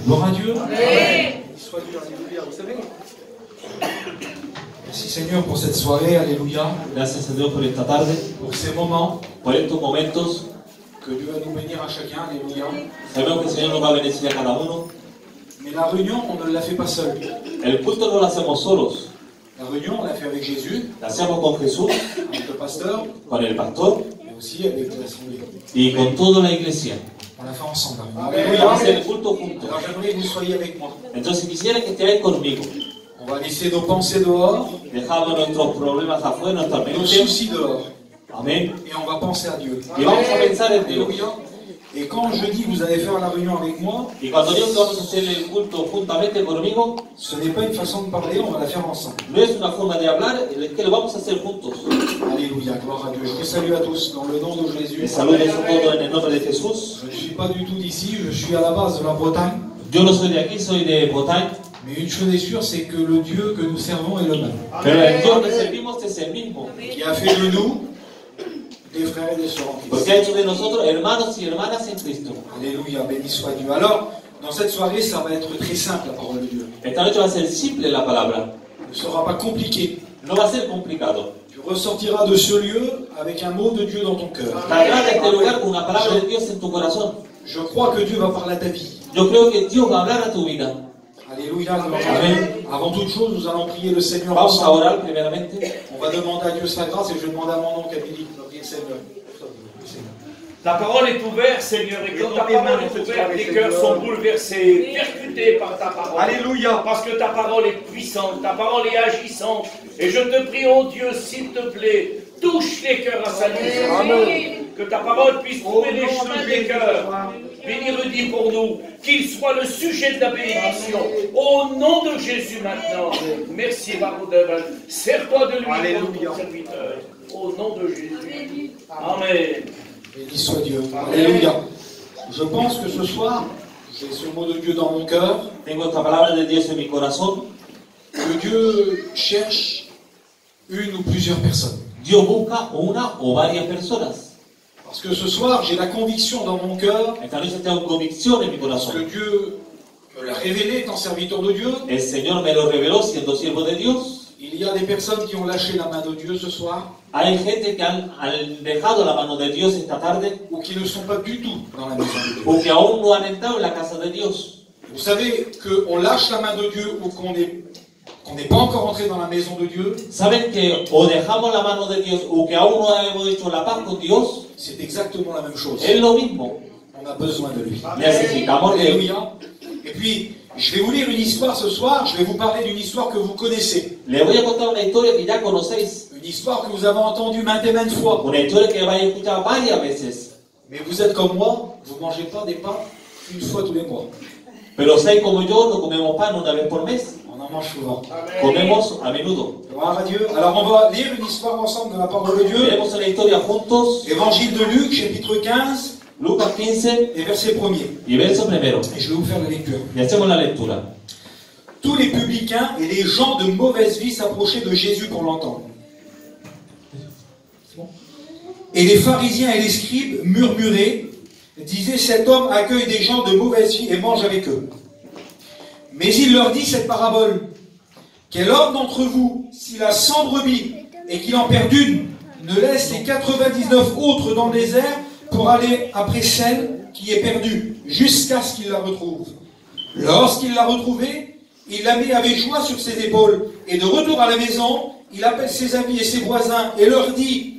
Gloire à Dieu. Amen. Soit Dieu, alléluia, vous savez. Merci Seigneur pour cette soirée, alléluia. Gracias a Dios por esta tarde, Pour ces moments por estos momentos. que Dieu va nous bénir à chacun, alléluia. Sabemos que el Señor nos va a bendecir a cada uno. Mais la réunion, on ne la fait pas seul. El culto no lo hacemos solos, La réunion, on l'a fait avec Jésus, lo hacemos con Jesús, avec le pasteur, con el pastor mais aussi avec l'assemblée. y con toda la iglesia. On l'a fait ensemble. Vamos a Alléluia. hacer el culto juntos. Alors j'aimerais que vous soyez avec moi. Entonces quisiera que estéis conmigo. On va laisser nos pensées dehors, Dejamos nuestros problemas afuera, nuestra nos mente. soucis dehors, Amén. et on va penser à Dieu. Y vamos a pensar en Dios. Alléluia. Et quand je dis que vous allez faire la réunion avec moi, Y cuando digo que vamos a hacer el culto juntamente conmigo, ce n'est pas une façon de parler, on va la faire ensemble. no es una forma de hablar, es que lo vamos a hacer juntos. Alléluia, gloire à Dieu. Je vous salue à tous dans le nom de Jésus. Les saludos a todos en el nombre de Jesús. Je ne suis pas du tout d'ici, je suis à la base de la Bretagne. Yo no soy de aquí, soy de Bretagne. Mais une chose est sûre, c'est que le Dieu que nous servons est le même. Pero el Dios que servimos es el mismo. Qui a fait de nous des frères et des sœurs en Porque Christ. ha hecho de nosotros hermanos y hermanas en Cristo. Alléluia, béni soit Dieu. Alors, dans cette soirée, ça va être très simple, la parole de Dieu. Esta noche va a ser simple la palabra. Ne sera pas compliqué. No va a ser complicado. Tu ressortiras de ce lieu avec un mot de Dieu dans ton cœur. Saldrás de este lugar con una palabra de Dios en tu corazón. Je crois que Dieu va parler à ta vie. Yo creo que Dios va a hablar a tu vida. Alléluia, gloire à Dieu. Avant toute chose, nous allons prier le Seigneur Vamos a ensemble. orar primeramente. On va demander à Dieu sa grâce et je vais demander à mon oncle Abili de prier le Seigneur. Ta parole est ouverte, Seigneur, et quand ta parole est ouverte, les cœurs sont bouleversés, percutés par ta parole. Alléluia. Parce que ta parole est puissante, ta parole est agissante. Et je te prie, oh Dieu, s'il te plaît, touche les cœurs à salut. Que ta parole puisse trouver les chemins des cœurs. Béni redit pour nous, qu'il soit le sujet de la bénédiction. Au nom de Jésus maintenant. Merci, Baroudel. Sers-toi de lui comme ton serviteur. Au nom de Jésus. Amen. Béni soit Dieu. Alléluia. Je pense que ce soir, j'ai ce mot de Dieu dans mon cœur, Tengo esta palabra de Dios en mi corazón. que Dieu cherche une ou plusieurs personnes. Dios busca una o varias personas. Parce que ce soir, j'ai la conviction dans mon cœur Esta noche tengo convicción en mi que corazón. Dieu me l'a révélé étant serviteur de Dieu. El Señor me lo reveló siendo siervo de Dios. Il y a des personnes qui ont lâché la main de Dieu ce soir, Hay gente que han dejado la mano de Dios esta tarde ou qui ne sont pas du tout dans la maison de Dieu. o que aún no han entrado en la casa de Dios. Vous savez qu'on lâche la main de Dieu ou qu'on n'est pas encore entré dans la maison de Dieu, Saben que o dejamos la mano de Dios o que aún no hemos hecho la paz con Dios, c'est exactement la même chose. es lo mismo. On a besoin de lui. Necesitamos de Él. Alléluia. Et puis, je vais vous lire une histoire ce soir, je vais vous parler d'une histoire que vous connaissez. Les voy a contar una historia que ya conocéis. Une histoire que vous avez entendue maintes et maintes fois. Una historia que vais a escuchar varias veces. Mais vous êtes comme moi, vous ne mangez pas des pâtes une fois tous les mois. Pero seis como yo no comemos pan una vez por mes. On en mange souvent. Comemos a menudo. Gloire à Dieu. Alors on va lire une histoire ensemble de la parole de Dieu. Leemos una historia juntos. Évangile de Luc, chapitre 15, Lucas 15 et verset 1er. y verso primero. Et je vais vous faire la lecture. Y hacemos la lectura. Tous les publicains et les gens de mauvaise vie s'approchaient de Jésus pour l'entendre. Et les pharisiens et les scribes murmuraient, disaient: cet homme accueille des gens de mauvaise vie et mange avec eux. Mais il leur dit cette parabole: quel homme d'entre vous, s'il a 100 brebis et qu'il en perd une, ne laisse les 99 autres dans le désert pour aller après celle qui est perdue, jusqu'à ce qu'il la retrouve. Lorsqu'il l'a retrouvée, il la met avec joie sur ses épaules, et de retour à la maison, il appelle ses amis et ses voisins et leur dit: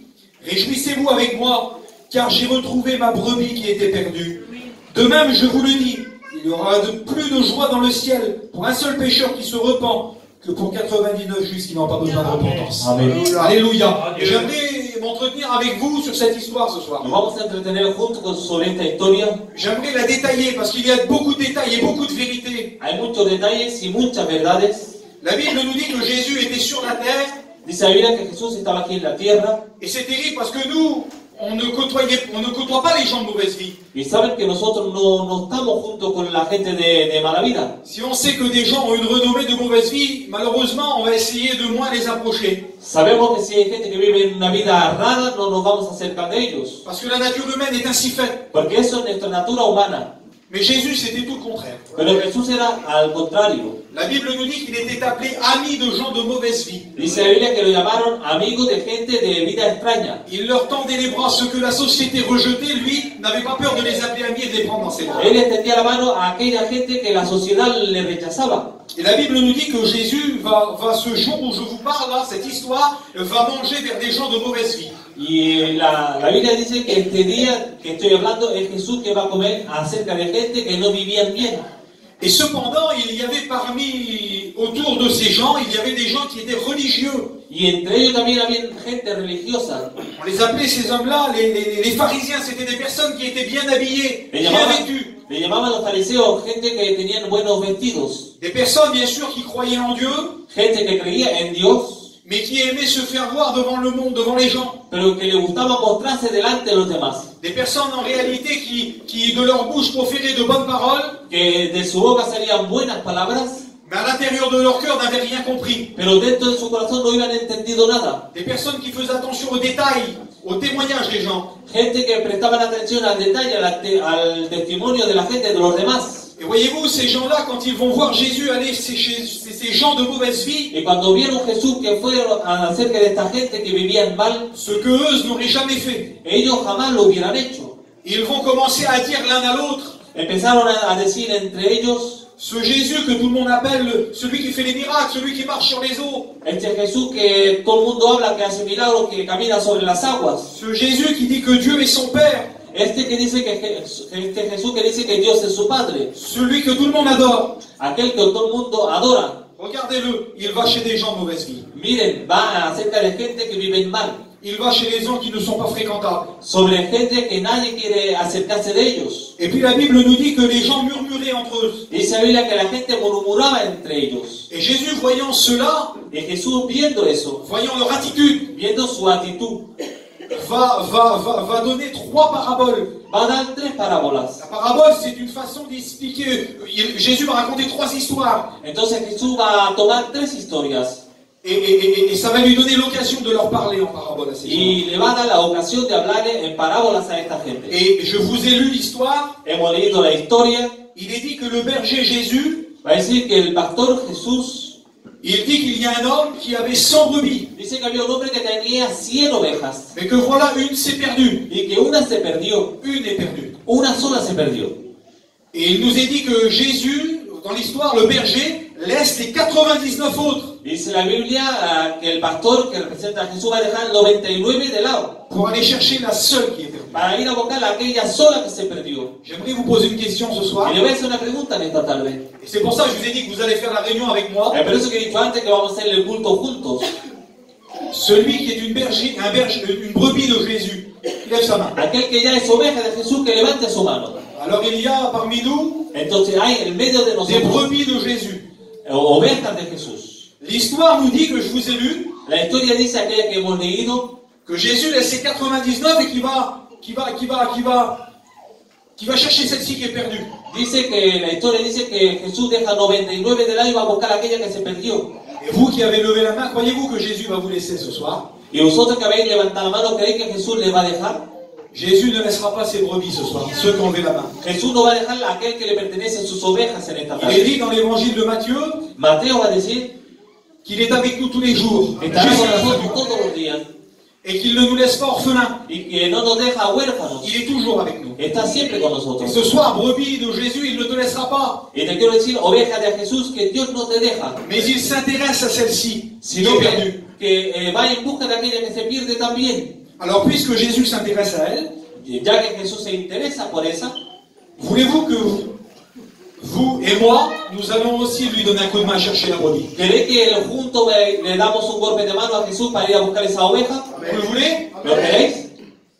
réjouissez-vous avec moi, car j'ai retrouvé ma brebis qui était perdue. De même, je vous le dis, il y aura plus de joie dans le ciel pour un seul pécheur qui se repent que pour 99 justes qui n'ont pas besoin de repentance. Amen. Alléluia. J'aimerais m'entretenir avec vous sur cette histoire ce soir. Nos vamos a entretener juntos sobre esta historia. J'aimerais la détailler parce qu'il y a beaucoup de détails et beaucoup de vérités. Hay muchos detalles y muchas verdades. La Bible nous dit que Jésus était sur la terre. Dice la Biblia que Jesús estaba aquí en la tierra. Et c'est terrible parce que nous, on ne côtoie pas les gens de mauvaise vie. Y saben que nosotros no estamos juntos con la gente de mala vida. Si on sait que des gens ont une renommée de mauvaise vie, malheureusement, on va essayer de moins les approcher. Sabemos que si hay gente que vive una vida rara, no nos vamos a acercar de ellos. Parce que la nature humaine est ainsi faite. Porque eso es nuestra natura humana. Mais Jésus, c'était tout le contraire. Pero Jesús era al contrario. La Bible nous dit qu'il était appelé ami de gens de mauvaise vie. Dice la Biblia que lo llamaron amigo de gente de vida extraña. Il leur tendait les bras, ceux que la société rejetait, lui n'avait pas peur de les appeler amis et de les prendre dans ses bras. Él extendía la mano a aquella gente que la sociedad le rechazaba. Et la Bible nous dit que Jésus va ce jour où je vous parle, là, cette histoire, va manger vers des gens de mauvaise vie. Y la Biblia dice que este día que estoy hablando es Jesús que va a comer acerca de gente que no vivían bien. Et cependant, il y avait autour de ces gens, il y avait des gens qui étaient religieux. Y entre ellos también había gente religiosa. On les appelait ces hommes-là, les pharisiens, c'était des personnes qui étaient bien habillées, bien vêtues. Le llamaban los fariseos gente que tenían buenos vestidos. Des personnes, bien sûr, qui croyaient en Dieu, Gente que creía en Dios, mais qui aimaient se faire voir devant le monde, devant les gens. pero que le gustaba mostrarse delante de los demás. Des personnes, en réalité, qui de leur bouche proféraient de bonnes paroles, Que de su boca salían buenas palabras, mais à l'intérieur de leur cœur n'avaient rien compris. pero dentro de su corazón no habían entendido nada. Des personnes qui faisaient attention aux détails, aux témoignages des gens. Gente que prestaban atención al detalle, al testimonio de la gente, de los demás. Et voyez-vous, ces gens-là, quand ils vont voir Jésus aller chez ces gens de mauvaise vie, Y cuando vieron Jesús que fueron acerca de esta gente que vivían mal, ce que eux n'auraient jamais fait, ellos jamás lo hubieran hecho. ils vont commencer à dire l'un à l'autre, Empezaron a decir entre ellos, ce Jésus que tout le monde appelle celui qui fait les miracles, celui qui marche sur les eaux, este Jesús que todo el mundo habla, que hace milagros, que camina sobre las aguas. ce Jésus qui dit que Dieu est son Père, Este Jesús que dice que Dios es su Padre. celui que tout le monde adore. Aquel que todo el mundo adora. Regardez-le, il va chez des gens de mauvaise vie. Miren, va acerca de gente que vive mal. Il va chez les gens qui ne sont pas fréquentables. Sobre gente que nadie quiere acercarse de ellos. Et puis la Bible nous dit que les gens murmuraient entre eux. Dice la Biblia que la gente murmuraba entre ellos. Et Jésus, voyant cela, Y Jesús viendo eso, voyant leur attitude, viendo su actitud, va donner 3 paraboles. va a dar 3 parábolas. La parabole, c'est une façon d'expliquer. Jésus va raconter 3 histoires. Entonces Jesús va a tomar 3 historias Et ça va lui donner l'occasion de leur parler en parabole à ces gens. y le va a dar la ocasión de hablarle en parábolas a esta gente. Et je vous ai lu l'histoire. Hemos leído la historia. Il est dit que le berger Jésus, Va a decir que el pastor Jesús il dit qu'il y a un homme qui avait 100 brebis. dice que había un hombre que tenía 100 ovejas Mais que voilà, une s'est perdue. y que una se perdió, Une est perdue. una sola se perdió. Et il nous est dit que Jésus, dans l'histoire, le berger, laisse les 99 autres Dice la Biblia que el pastor que representa a Jesús va a dejar 99 de lado pour aller chercher la seule qui est perdue. para ir a buscar a aquella sola que se perdió. J'aimerais vous poser une question ce soir. Y le voy a hacer una pregunta en esta tarde. Et c'est pour ça que je vous ai dit que vous allez faire la réunion avec moi. Por eso que he dicho antes que vamos a hacer el culto juntos. Celui qui est une brebis de Jésus, lève sa main. Aquel que ya es oveja de Jesús, que levante su mano. Alors il y a parmi nous Entonces hay en medio de des nosotros brebis de Jésus. ovejas de Jesús. L'histoire nous dit que je vous ai lu La historia dice aquella que hemos leído que Jésus laisse ses 99 et qui va chercher celle-ci qui est perdue. Dice que la historia dice que Jesús deja 99 de lado y va a buscar aquella que se perdió. Et vous qui avez levé la main, croyez-vous que Jésus va vous laisser ce soir? Y vosotros que habéis levantado la mano, ¿creéis que Jesús les va a dejar? Jésus ne laissera pas ses brebis ce soir, ceux qui ont levé la main. Jesús no va a dejar a aquel que le pertenece sus ovejas en esta Il est tarde. dit dans l'évangile de Matthieu Mateo va a decir qu'il est avec nous tous les jours, estará con jusqu'à la fin du nosotros monde, todos los días et qu'il ne nous laisse pas orphelins. y que no nos deja huérfanos. Il est toujours avec nous. Está siempre con Et nosotros. ce soir, brebis de Jésus, il ne te laissera pas. Y te quiero decir, oveja de Jesús, que Dios no te deja, Mais il s'intéresse à celle-ci, qui sino est perdue. que va en busca de aquella que se pierde también. Alors, puisque Jésus s'intéresse à elle, Ya que Jesús se interesa por esa, voulez-vous que vous et moi, nous allons aussi lui donner un coup de main à chercher la brebis? ¿queréis que juntos le damos un golpe de mano a Jesús para ir a buscar esa oveja? Vous le voulez? ¿Lo queréis?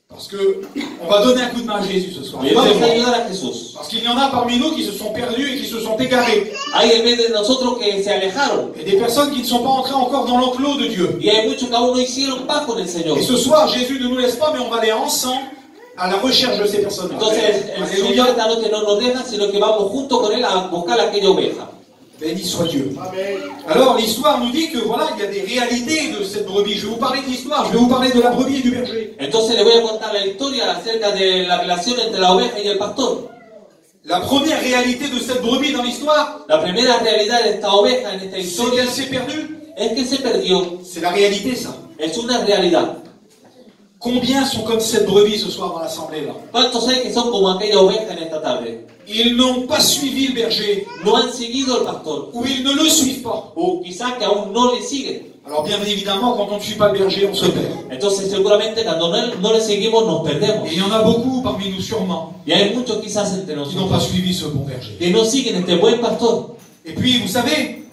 Parce que on va donner un coup de main à Jésus ce soir. Y vamos a ayudar a Jesús. Parce qu'il y en a parmi nous qui se sont perdus et qui se sont égarés. Hay en medio de nosotros que se alejaron. Et des personnes qui ne sont pas entrées encore dans l'enclos de Dieu. Y hay muchos que aún no hicieron paz con el Señor. Et ce soir, Jésus ne nous laisse pas, mais on va aller ensemble à la recherche de ces personnes. Entonces el Señor Alléluia. esta noche no nos deja, sino que vamos junto con Él a buscar a aquella oveja. Béni soit Dieu. Alors l'histoire nous dit que voilà, il y a des réalités de cette brebis. Je vais vous parler de l'histoire, je vais vous parler de la brebis et du berger. Entonces le voy a contar la historia acerca de la relación entre la oveja y el pastor. La première réalité de cette brebis dans l'histoire, La primera realidad de esta oveja en esta c'est historia qu'elle s'est perdue. es que se perdió. C'est la réalité, ça. Es una realidad. Combien sont comme cette brebis ce soir dans l'assemblée là? ¿Cuántos hay que son como aquella oveja en esta tarde? Ils n'ont pas suivi le berger, No han seguido al pastor. ou ils ne le suivent pas. O quizá que aún no le siguen. Alors bien évidemment, quand on ne suit pas le berger, on se perd. Entonces seguramente cuando no le seguimos nos perdemos. Et il y en a beaucoup parmi nous sûrement Y hay muchos quizás entre qui n'ont pas nosotros suivi ce bon berger. que no siguen este buen pastor. Et puis, vous savez,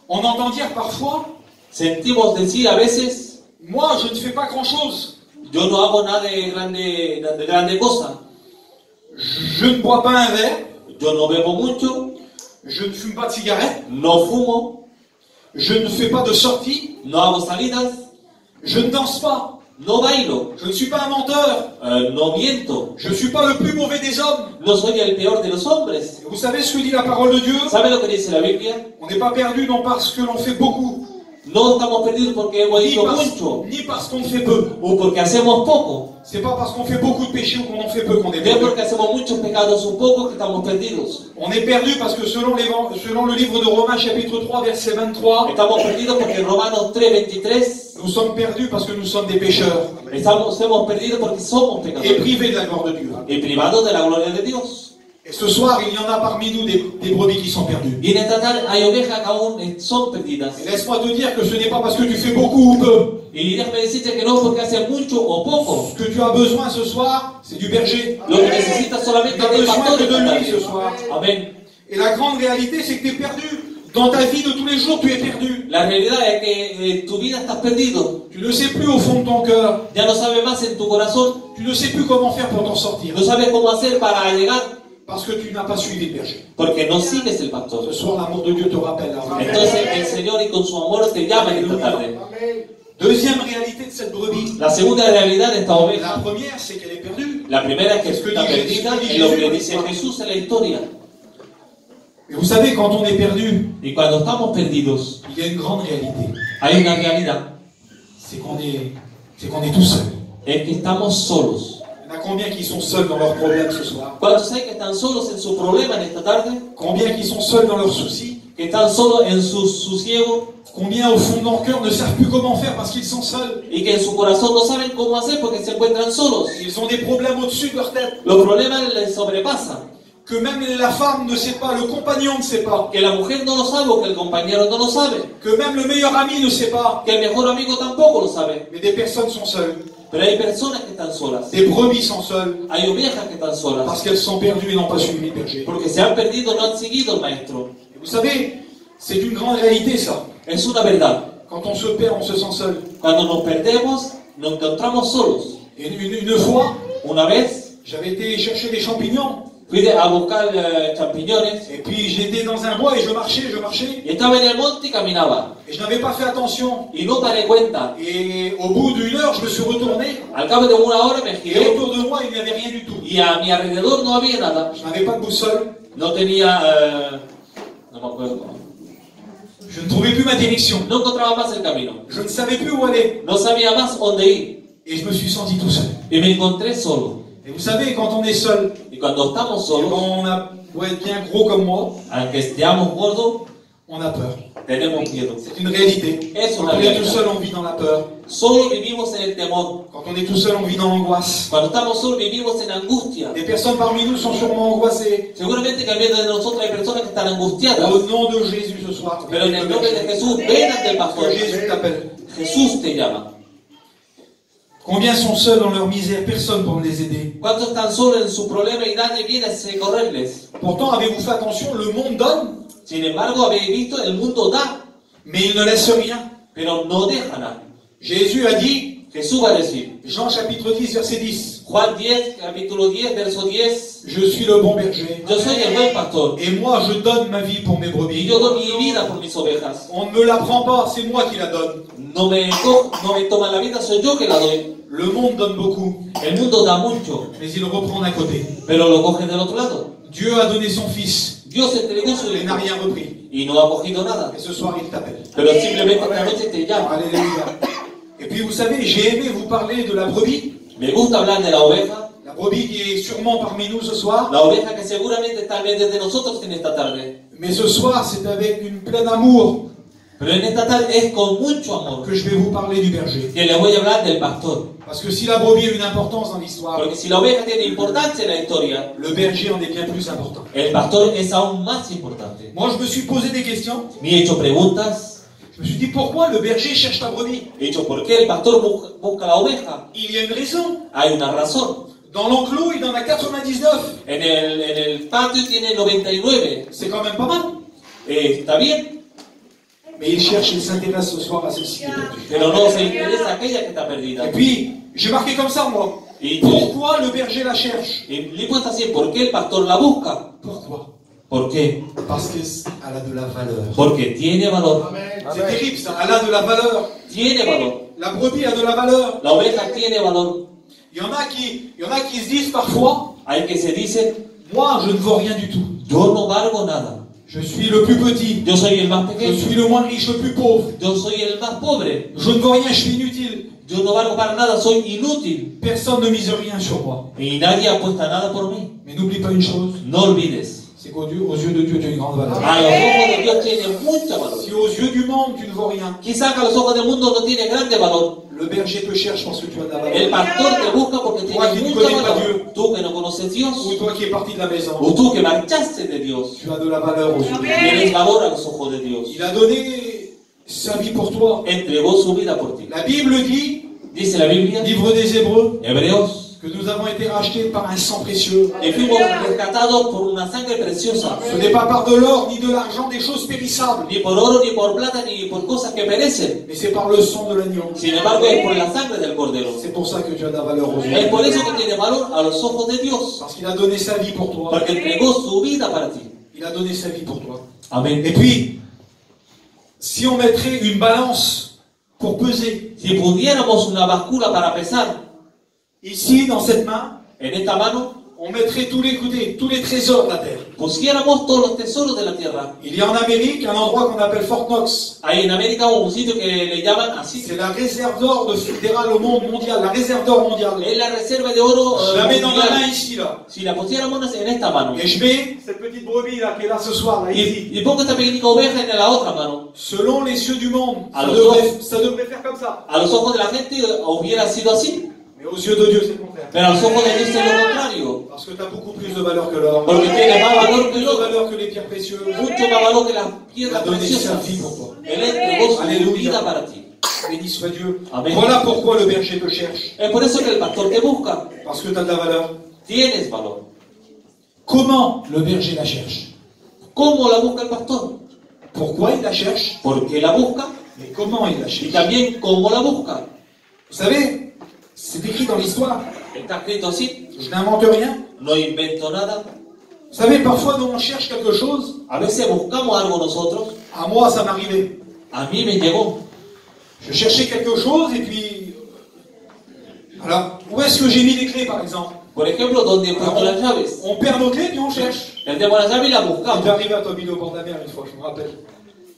on entend dire parfois, Sentimos decir a veces, moi je ne fais pas grand-chose. yo no hago nada de grande cosa. Je ne bois pas un verre, Yo no bebo mucho, je ne fume pas de cigarette, no fumo, je ne fais pas de sortie, no hago salidas, je ne danse pas, no bailo, je ne suis pas un menteur, no miento, je ne suis pas le plus mauvais des hommes. no soy el peor de los hombres. Et vous savez ce que dit la parole de Dieu? ¿Sabe lo que dice la Biblia? On n'est pas perdu non parce que l'on fait beaucoup, No estamos perdidos porque hemos hecho mucho ni parce qu'on fait peu. o porque hacemos poco. C'est pas parce qu'on fait beaucoup de péchés ou qu'on en fait peu qu'on est No es perdu. porque hacemos muchos pecados o poco que estamos perdidos. On est perdu parce que selon le livre de Romains chapitre 3 verset 23, Estamos perdidos porque en Romanos 3:23 nous sommes perdus parce que nous sommes des pécheurs hemos perdido porque somos et pecadores privés de la gloire de Dieu. y privados de la gloria de Dios. Et ce soir, il y en a parmi nous des brebis qui sont perdues. Y en esta tarde hay ovejas que aún son perdidas. Et laisse-moi te dire que ce n'est pas parce que tu fais beaucoup ou peu. Y déjame decirte que no es porque hace mucho o poco. Ce que tu as besoin ce soir, c'est du berger. Lo que necesitas solamente Tu as es del besoin pastor que de esta lui ce tarde. soir. Amén. Et la grande réalité, c'est que tu es perdu. Dans ta vie de tous les jours, tu es perdu. La realidad es que en tu vida estás perdido. Tu ne sais plus au fond de ton cœur. Ya no sabes más en tu corazón. Tu ne sais plus comment faire pour t'en sortir. No sabes cómo hacer para llegar Parce que tu n'as pas suivi le berger. porque no sigues el pastor. Ce soir, l'amour de Dieu te rappelle. Entonces el Señor y con su amor te llama en esta tarde. Deuxième réalité de cette brebis. La segunda realidad de esta La oveja, première, c'est qu'elle est perdue. la primera es que está perdida y lo que dice Jesús en la historia. Et vous savez, quand on est perdu, Y cuando estamos perdidos, il y a une grande réalité. hay una realidad, C'est qu'on est tout seul. es que estamos solos. Il y en a combien qui sont seuls dans leurs problèmes ce soir? ¿Cuántos hay que están solos en su problema en esta tarde? Combien qui sont seuls dans leurs soucis? Que están solos en su ciego Combien au fond de leur cœur ne savent plus comment faire parce qu'ils sont seuls? y que en su corazón no saben cómo hacer porque se encuentran solos? Ils ont des problèmes au-dessus de leur tête. Los problemas les sobrepasan. Que même la femme ne sait pas, le compagnon ne sait pas. Que la mujer no lo sabe o que el compañero no lo sabe. Que même le meilleur ami ne sait pas. Que el mejor amigo tampoco lo sabe. Mais des personnes sont seules. Pero hay personas que están solas. Des brebis sont seules. Hay ovejas que están solas. Parce qu'elles sont perdues et n'ont pas suivi le berger. Porque se han perdido, no han seguido al maestro. Et vous savez, c'est une grande réalité ça. Es una verdad. Quand on se perd, on se sent seul. Cuando nos perdemos, nos encontramos solos. Et une fois, Una vez j'avais été chercher des champignons. fui a buscar champiñones Et puis j'étais dans un bois et je marchais. y estaba en el monte y caminaba. Et je n'avais pas fait attention. Y no paré cuenta. Et au bout d'une heure, je me suis retourné. Al cabo de una hora me Et giré autour de moi, il n'y avait rien du tout. y a mi alrededor no había nada. Je n'avais pas de boussole. No tenía... no me acuerdo. Je ne trouvais plus ma direction. No encontraba más el camino. Je ne savais plus où aller. No sabía más dónde ir. Et je me suis senti tout seul. Y me encontré solo. Et vous savez, quand on est seul, Y cuando estamos solos, quand on doit être bien gros comme moi, aunque estemos gordos, on a peur. tenemos miedo. C'est une réalité. Es Quand una on est tout realidad. seul, on vit dans la peur. Solo vivimos en el temor. Quand on est tout seul, on vit dans l'angoisse. Cuando estamos solos vivimos en angustia. Des personnes parmi nous sont sûrement angoissées. Seguramente que en medio de nosotros hay personas que están angustiadas. Au nom de Jésus ce soir, Pero en el nombre de Jesús, ven ante el pastor. que Jésus t'appelle. Jesús te llama. Combien sont seuls dans leur misère? Personne pour les aider. ¿Cuántos están solos en su problema y nadie viene a socorrerles? Pourtant, avez-vous fait attention, le monde donne, Sin embargo, habéis visto, el mundo da, mais il ne laisse rien. pero no deja nada. Jésus a dit, Jesús va a decir, Jean chapitre 10, verset 10, Juan 10, capítulo 10, verso 10, je suis le bon berger. yo soy el buen pastor Et moi, je donne ma vie pour mes y brebis. yo doy mi vida por mis ovejas. On ne me la prend pas, c'est moi qui la donne. No me toma la vida, soy yo que la doy. Le monde donne beaucoup, El mundo da mucho, mais il reprend d'un côté. pero lo coge del otro lado. Dieu a donné son fils, Dios entregó su il n'a hijo rien repris. y no ha cogido nada. Et ce soir, il t'appelle. Pero simplemente esta noche te llama. Alléluia. Et puis, vous savez, j'ai aimé vous parler de la brebis. Me gusta hablar de la oveja. La La brebis qui est sûrement parmi nous ce soir. La oveja que seguramente está en medio de nosotros en esta tarde. Mais ce soir, c'est avec une pleine amour Pero en esta tarde es con mucho amor que je vais vous parler du berger. que les voy a hablar del pastor. Parce que si la brebis a une importance dans l'histoire, Porque si la oveja tiene importancia en la historia, le berger en est bien plus important. el pastor es aún más importante. Moi, je me suis posé des questions. Me he hecho preguntas. Je me suis dit, pourquoi le berger cherche la brebis? He dicho, ¿por qué el pastor busca la oveja? Il y a une raison. Hay una razón. Dans l'enclos, il en a 99. En el patio tiene 99. C'est quand même pas mal. Está bien, Mais il cherche, il s'intéresse ce soir à celle-ci qui est perdue. pero no se interesa a aquella que está Et perdida. puis, j'ai marqué comme ça, moi. Y, Pourquoi le berger la cherche? y le he puesto así, ¿por qué el pastor la busca? Pourquoi? ¿Por qué? Parce qu'elle a de la valeur. Porque tiene valor. C'est terrible ça, elle a de la valeur. Tiene valor. La brebis a de la valeur. La oveja tiene valor. Il y en a qui se disent parfois, Hay que se dicen, moi je ne vaux rien du tout. yo no valgo nada. Je suis le plus petit. Yo soy el más Je pequeño. suis le moins riche, le plus pauvre. Yo soy el más pobre. Je ne vaux rien, je suis inutile. Yo no valgo para nada, soy inútil. Personne ne mise rien sur moi. Y nadie apuesta nada por mí. Mais n'oublie pas une chose, No olvides. c'est qu'aux yeux de Dieu, tu as une grande valeur. A los ojos de Dios tiene mucha valor. Si aux yeux du monde, tu ne vaux rien, Quizás a los ojos del mundo no tiene grande valor. le berger te cherche parce que tu as de la El valeur. pastor te busca porque Toi qui tiene ne mucha connais pas valor. Dieu. Tú que no conoces Dios. Ou toi qui es parti de la maison, O tú que marchaste de Dios. tu as de la valeur aux yeux de Dieu. Tienes valor a los ojos de Dios. Il a donné sa vie pour toi. Entregó su vida por ti. La Bible dit, Dice la Biblia, livre des Hébreux, Hebreos, que nous avons été rachetés par un sang précieux. que fuimos rescatados por una sangre preciosa. Ce n'est pas par de l'or ni de l'argent, des choses périssables, Ni por oro, ni por plata, ni por cosas que perecen. mais c'est par le sang de l'agneau. Sin embargo, es por la sangre del Cordero. C'est pour ça que tu as de la valeur aux yeux Es de por Dieu. eso que tiene valor a los ojos de Dios. Parce qu'il a donné sa vie pour toi. Porque entregó su vida para ti. Il a donné sa vie pour toi. Amén. Et puis, si on mettrait une balance pour peser, Si pudiéramos una báscula para pesar ici, dans cette main, en esta mano, on mettrait tous les trésors de la terre. pusiéramos todos los tesoros de la tierra. Il y a en Amérique un endroit qu'on appelle Fort Knox. Hay en América un sitio que le llaman así. C'est la réserve d'or fédérale au monde mondial, la réserve d'or mondiale. Es la reserva de oro Je la mets dans ma main mundial. ici, là. Si la pusiéramos en esta mano Et je mets cette petite brebis, là, qui est là ce soir, là, ici. y pongo esta pequeña oveja en la otra mano, Selon les yeux du monde, Alors, ça devrait faire comme ça. a los ojos de la gente hubiera sido así. Mais aux yeux de Dieu, c'est le contraire. Pero a los ojos de Dios es lo contrario. Parce que tu as beaucoup plus de valeur que l'or. Porque tiene más valor que Plus el de oro. valeur que les pierres précieuses. Mucho más valor que las Il a piedras donné sa preciosas. vie pour toi. Él entregó su Alléluia. vida para ti. Béni soit Dieu. Amen. Voilà pourquoi le berger te cherche. Es por eso que el pastor te busca. Parce que tu as de la valeur. Tienes valor. Comment le berger la cherche? ¿Cómo la busca el pastor? Pourquoi il la cherche? ¿Por qué la busca? Mais comment il la Y cherche? también cómo la busca. Vous savez, c'est écrit dans l'histoire. Está escrito así. Je n'invente rien. No invento nada. Vous savez, parfois, nous on cherche quelque chose. A veces buscamos algo nosotros. À moi, ça m'arrivait. A mí me llegó. Je cherchais quelque chose et puis... Alors, où est-ce que j'ai mis les clés, par exemple? Por ejemplo, ¿dónde he puesto las llaves? On perd nos clés puis on cherche. Perdemos las llaves y las Quand buscamos. j'arrive à Tobino au bord de la mer une fois, je me rappelle.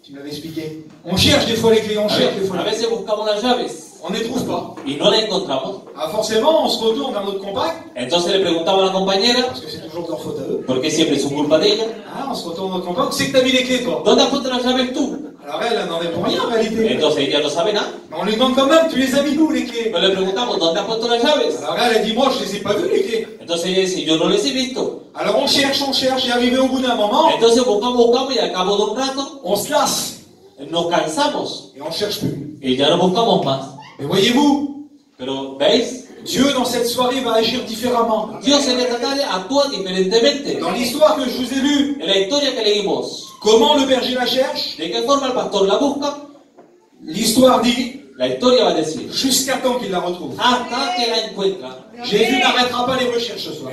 Tu me l'avais expliqué. On cherche des fois les clés, on cherche des fois A les clés. veces buscamos las llaves On ne les trouve pas. y no las encontramos. Ah, forcément, on se retourne vers notre compagne, Entonces le preguntamos a la compañera, parce que c'est toujours leur faute à eux. porque siempre es su culpa de ella, Ah, on se retourne vers notre compagne. C'est que t'as mis les clés, toi. ¿dónde has puesto las llaves tú? Alors elle n'en est pour rien en réalité. Entonces ella no sabe nada. Mais on lui demande quand même, tu les as mis où les clés? Pero le preguntamos, ¿dónde has puesto las llaves? Alors elle dit, moi je les ai pas vues les clés. Entonces ella dice, yo no les he visto. Alors on cherche, et arrivé au bout d'un moment, Entonces buscamos y al cabo de un rato on se lasse nos cansamos et on cherche plus. y ya no buscamos más. Mais voyez-vous, Pero, ¿veis? Dieu dans cette soirée va agir différemment. Dios en esta tarde actúa diferentemente. Dans l'histoire que je vous ai lue, En la historia que leímos, comment le berger la cherche, ¿de qué forma el pastor la busca? l'histoire dit, La historia va a decir, jusqu'à temps qu'il la retrouve. hasta que la encuentra. Jésus n'arrêtera pas les recherches ce soir.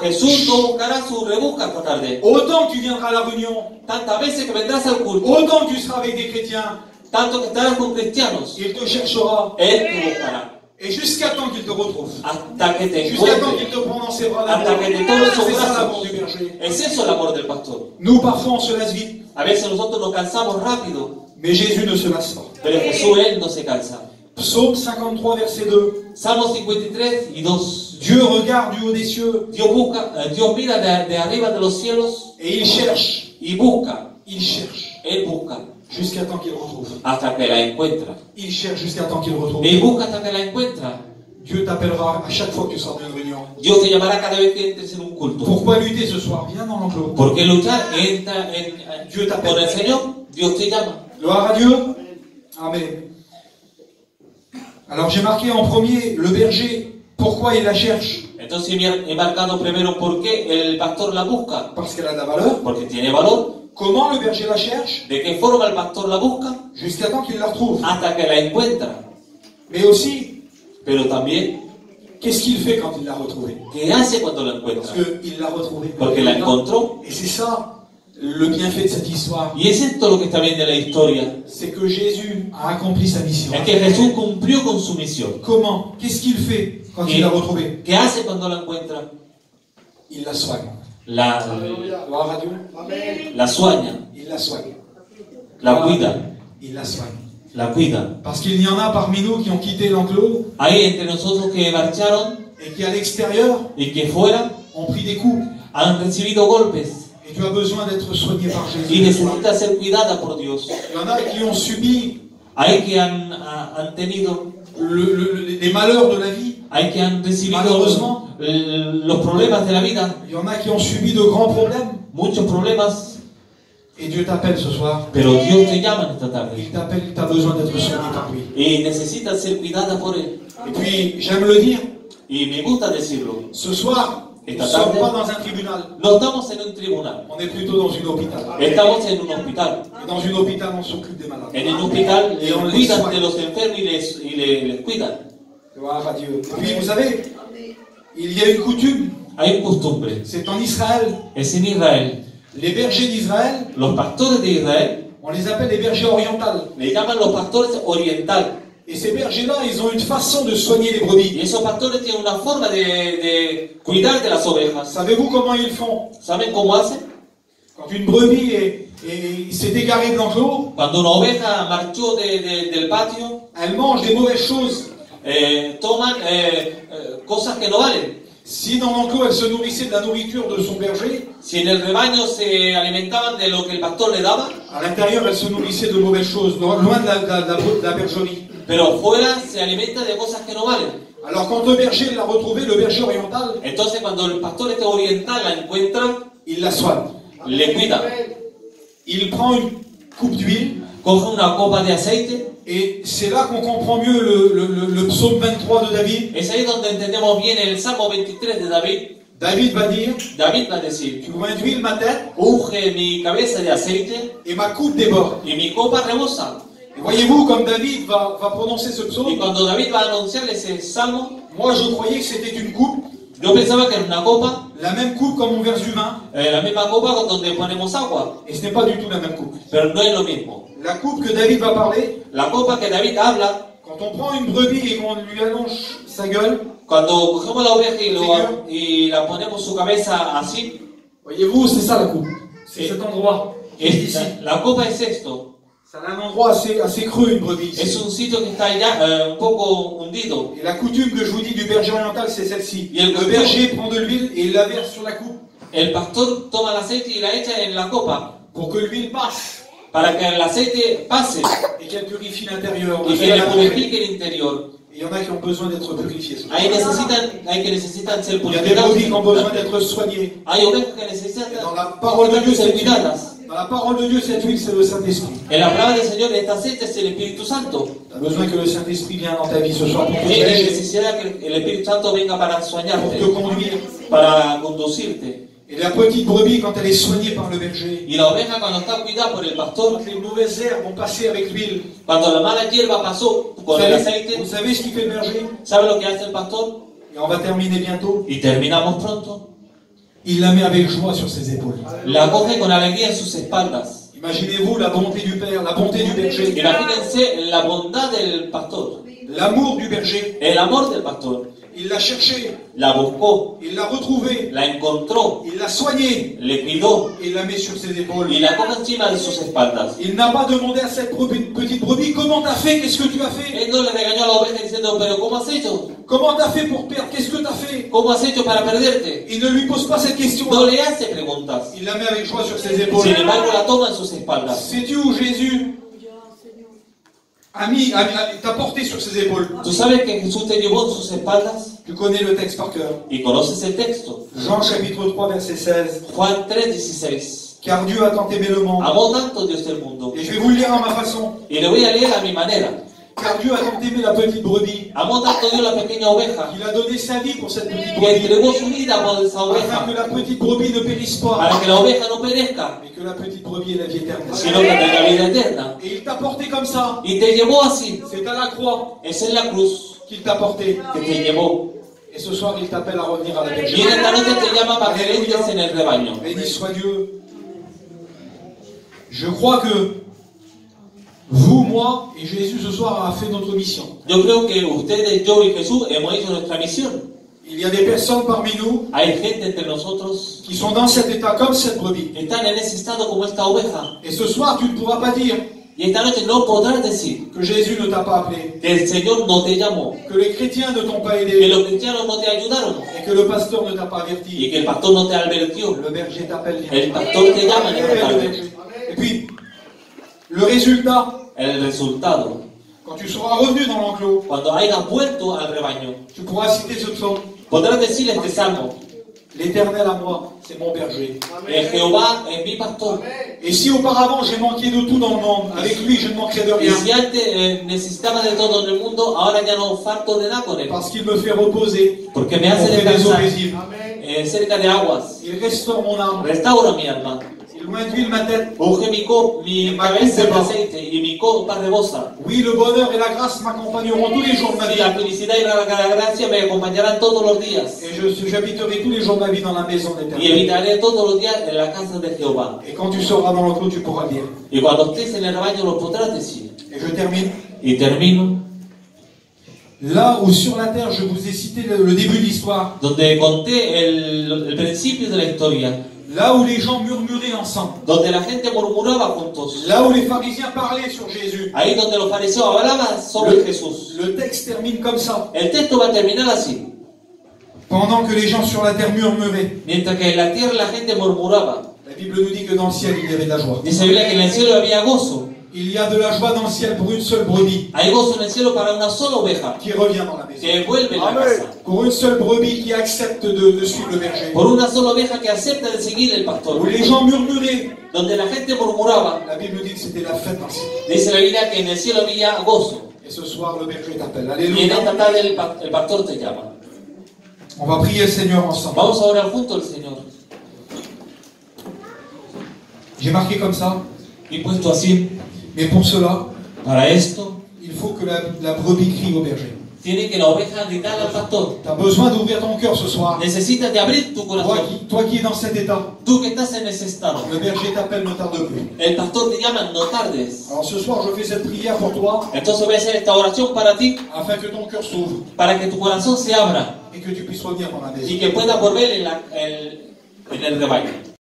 Jesús no buscará su rebusca esta tarde. Autant que tu viendras à la réunion, Tantas veces que vendrás al culto, autant que tu seras avec des chrétiens, tanto que estarás con cristianos, il te cherchera. Él te buscará. Et jusqu'à temps qu'il te retrouve. Hasta que te Jusqu'à temps encuentre. qu'il te prend dans ses bras Hasta d'amour. que te tome en sus C'est ça l'amour brazos. du berger. Es eso el amor del pastor. Nous, parfois, on se lasse vite. A veces nosotros nos cansamos rápido, Mais Jésus ne se lasse pas. pero Jesús, Él no se cansa. Psaume 53, verset 2. Salmo 53 y 2 Dieu regarde du haut des cieux Dios mira de arriba de los cielos et il cherche, y busca. Él Él busca jusqu'à temps qu'il retrouve. hasta que la encuentra. Il cherche jusqu'à temps qu'il retrouve. Y busca hasta que la encuentra. Dieu t'appellera à chaque fois que tu sors d'une réunion. Dios te llamará cada vez que entres en un culto. Pourquoi lutter ce soir? Viens dans l'enclos. Porque luchar entra Dieu con el t'appelle. Señor, Dios te llama. Gloire à Dieu. Amen. Alors j'ai marqué en premier le berger. Pourquoi il la cherche? Entonces he marcado primero por qué el pastor la busca. Parce qu'elle a de la valeur. Porque tiene valor. Comment le berger la cherche? ¿De qué forma el pastor la busca? Jusqu'à temps qu'il la retrouve. Hasta que la encuentra. Mais aussi, Pero también, qu'est-ce qu'il fait quand il l'a retrouvée? ¿qué hace cuando la Parce encuentra? qu'il l'a retrouvée. Porque la encontró. Et c'est ça le bienfait de cette histoire. Y es esto lo que está bien de la historia. C'est que Jésus a accompli sa mission. Es que Jesús cumplió con su misión. Comment? Qu'est-ce qu'il fait quand il l'a retrouvée? ¿Qué hace cuando la encuentra? Il la soigne. La Gloire à Dieu. sueña, Il la soigne. la cuida, Il la soigne. la cuida. Parce qu'il y en a parmi nous qui ont quitté l'enclos Hay entre nosotros que marcharon et qui à l'extérieur y que fuera ont pris des coups. han recibido golpes Et tu as besoin d'être soigné par y Jésus. necesita ser cuidada por Dios. Il y en a qui ont subi Hay que han tenido, les malheurs de la vie. hay que han recibido Malheureusement. los problemas de la vida, Il y en a qui ont subi de grands problèmes. muchos problemas, Et Dieu t'appelle ce soir. pero Dios te llama esta Il tarde t'appelle, tu as besoin d'être soigné par lui. y necesitas ser cuidada por Él. Et puis, j'aime le dire, Y me gusta decirlo. ce soir, nous ne Esta sommes tarde pas dans un tribunal. no estamos en un tribunal, On est plutôt dans une hôpital. estamos en un hospital. Et dans une hôpital, on s'occupe des malades. En un hospital Et on les cuidan soigne. de los enfermos y les cuidan. Gloire à Dieu. Et puis, vous savez, il y a une coutume, Hay un costumbre, c'est en Israël. es en Israel. Les bergers d'Israël, Los pastores de Israel on les appelle les bergers orientales. le llaman los pastores orientales. Et ces bergers-là, ils ont une façon de soigner les brebis. Y esos pastores tienen una forma de cuidar de las ovejas. Savez-vous comment ils font? ¿Saben cómo hacen? Quand une brebis s'est égarée de l'enclos, Cuando una oveja marchó del patio, elle mange des mauvaises choses. toman cosas que no valen. Si dans l'enclos, elle se nourrissait de la nourriture de son berger, Si en el rebaño se alimentaban de lo que el pastor le daba, à l'intérieur, elle se nourrissait de mauvaises choses, loin de la bergerie. pero fuera se alimenta de cosas que no valen. Alors quand le berger l'a retrouvée, le berger oriental, Entonces cuando el pastor este oriental la encuentra, il la soigne. le cuida. Il prend une coupe d'huile, Coge una copa de aceite. et c'est là qu'on comprend mieux le psaume 23 de David. Es ahí donde entendemos bien el Salmo 23 de David. David va dire, David va a decir, tu m'induis ma tête unge mi cabeza de aceite et ma coupe déborde. y mi copa rebosa. Et voyez-vous, comme David va prononcer ce Y psaume, cuando David va a anunciar ese salmo, moi je croyais que c'était une coupe, yo pensaba que era una copa, la même coupe comme on verse du vin, la misma copa donde ponemos agua, et ce n'est pas du tout la même coupe. pero no es lo mismo. La coupe que David va parler, La copa que David habla, quand on prend une brebis et qu'on lui allonge sa gueule, cuando cogemos la oveja y la ponemos su cabeza así, voyez-vous, c'est ça la coupe. C'est cet endroit. qui est ici. la copa es esto. C'est un endroit assez creux, une brebis. Es un sitio que está ya un poco hundido. Et la coutume que je vous dis du berger oriental, c'est celle-ci. Et le Le berger prend de l'huile et il la verse sur la coupe El pastor toma el aceite y la echa en la copa pour que l'huile passe para que el aceite pase et qu'elle purifie l'intérieur. y que le purifique el interior. Il y en a qui ont besoin d'être purifiés. Hay que necesitan ser Il y a des brebis qui ont besoin purificadas. d'être soignées. Hay ovejas que necesitan Dans la parole de Dieu, ser cette huile, cuidadas. dans la parole de Dieu, cette huile, c'est le Saint-Esprit. En la palabra del Señor, este aceite es el Espíritu Santo. Tu as besoin que le Saint-Esprit vienne dans ta vie ce soir pour te Tienes diriger, necesidad que el Espíritu Santo venga para pour soñarte, te conduire. para conducirte. Et la petite brebis, quand elle est soignée par le berger, Y la oveja cuando está cuidada por el pastor, quand les mauvaises herbes ont passé avec l'huile, cuando la mala hierba pasó con el aceite, vous savez ce qu'il fait le berger? ¿sabe lo que hace el pastor? Et on va terminer bientôt. Y terminamos pronto. Il la met avec joie sur ses épaules. La coge con alegría en sus espaldas. Imaginez-vous la bonté du Père, la bonté du berger, Imagínense la bondad del pastor, l'amour du berger. el amor del pastor. Il l'a cherchée, La buscó, il l'a retrouvée, la encontró, il l'a soignée le cuidó et il la met sur ses épaules. y la coge encima de sus espaldas. Il n'a pas demandé à cette petite brebis, comment t'as fait, qu'est-ce que tu as fait? Él no le regañó a la oveja diciendo, pero ¿cómo has hecho? Comment t'as fait pour perdre? Qu'est-ce que t'as fait? ¿Cómo has hecho para perderte? Il ne lui pose pas cette question. No le hace preguntas. Il la met avec joie sur ses épaules. Sin embargo, la toma en sus espaldas. Sais-tu où Jésus t'a porté sur ses épaules? ¿Tú sabes que Jesús te llevó en sus espaldas? Tu connais le texte par cœur. Y conoces el texto. Jean chapitre 3 verset 16. Juan 3:16. Car Dieu a tant aimé le monde. Amó tanto Dios el mundo. Et je vais vous le lire à ma façon. Y le voy a leer a mi manera. Car Dieu a tant aimé la petite brebis Amó tanto Dios la pequeña oveja qu'il a donné sa vie pour cette petite que brebis. entregó su vida por esa Afin oveja que la petite brebis ne périsse pas. para que la oveja no perezca, Mais que la petite brebis ait la vie éternelle. sino que tenga vida eterna. Et il t'a porté comme ça. Y te llevó así. C'est à la croix Es en la cruz qu'il t'a porté. que te llevó. Et ce soir, il t'appelle à revenir à la Y bergerie. en esta noche te llama para que entres en el rebaño. Béni soit Dieu. Je crois que vous, moi et Jésus ce soir a fait notre mission. Yo creo que ustedes, yo y Jesús hemos hecho nuestra misión. Il y a des personnes parmi nous Hay gente entre nosotros qui sont dans cet état comme cette brebis. que están en ese estado como esta oveja. Et ce soir, tu ne pourras pas dire Y esta noche no podrás decir que Jésus ne t'a pas appelé, que el Señor no te llamó, que les chrétiens ne t'ont pas que aidé los cristianos no te ayudaron et que le pasteur ne t'a pas y averti. que el pastor no te advirtió. Le berger t'appelle. El pastor te llama en esta Le tarde. berger. Et puis, le résultat, El resultado, quand tu seras revenu dans l'enclos, cuando hayas vuelto al rebaño, tu pourras citer ce psaume. podrás decir este salmo: L'Éternel à moi, c'est mon berger. Jehová es mi pastor. Et si auparavant j'ai manqué de tout dans le monde, avec lui je ne manquerai de Y rien. si antes necesitaba de todo en el mundo, ahora ya no falto de nada con él, Parce qu'il me fait reposer porque me hace auprès des eaux descansar paisibles. cerca de aguas, Il restaure mon âme. restaura mi alma, Il loin d'huile ma tête. unge mi cabeza de aceite y mi copa rebosa. Oui, le bonheur et la grâce m'accompagneront tous les jours de ma Y vie. la felicidad y la gracia me acompañarán todos los días. Et j'habiterai tous les jours de ma vie dans la maison Y d'Éternel. habitaré todos los días en la casa de Jehová. Et quand tu seras dans l'enclos, tu pourras le dire. Y cuando estés en el rebaño lo podrás decir. Et je termine. Y termino Là où sur la terre, je vous ai cité le début de l'histoire. donde conté el principio de la historia, Là où les gens murmuraient ensemble. donde la gente murmuraba juntos, Là où les pharisiens parlaient sur Jésus. ahí donde los fariseos hablaban sobre Jesús. Le texte termine comme ça. El texto va a terminar así: Pendant que les gens sur la terre murmuraient, mientras que en la tierra la gente murmuraba. la Bible nous dit que dans le ciel, il y avait de la joie. Dice la Biblia que en el cielo había gozo. Il y a de la joie dans le ciel pour une seule brebis Hay gozo en el cielo para una sola oveja qui revient dans la maison. que vuelve en la casa. Pour une seule brebis qui accepte de suivre le berger. Por una sola oveja que acepta de seguir el Où pastor. les gens murmuraient, Donde la gente murmuraba, la Bible nous dit que c'était la fête dans le ciel. dice la Biblia que en el cielo había gozo. Et ce soir, le berger t'appelle. Y en Alléluia. esta tarde el pastor te llama. On va prier le Seigneur ensemble. Vamos a orar junto al Señor. J'ai marqué comme ça. Y puesto así, Mais pour cela, para esto, il faut que la brebis crie au berger. tiene que la oveja gritar al pastor. Tu as besoin d'ouvrir ton cœur ce soir. Necesitas de abrir tu corazón. Toi qui es dans cet état, Tú que estás en ese estado, le berger t'appelle, ne tarde plus. el pastor te llama, no tardes. Alors ce soir, je fais cette prière pour toi, Entonces voy a hacer esta oración para ti, afin que ton cœur s'ouvre para que tu corazón se abra et que tu puisses revenir dans la maison. y que puedas volver en el rebaño.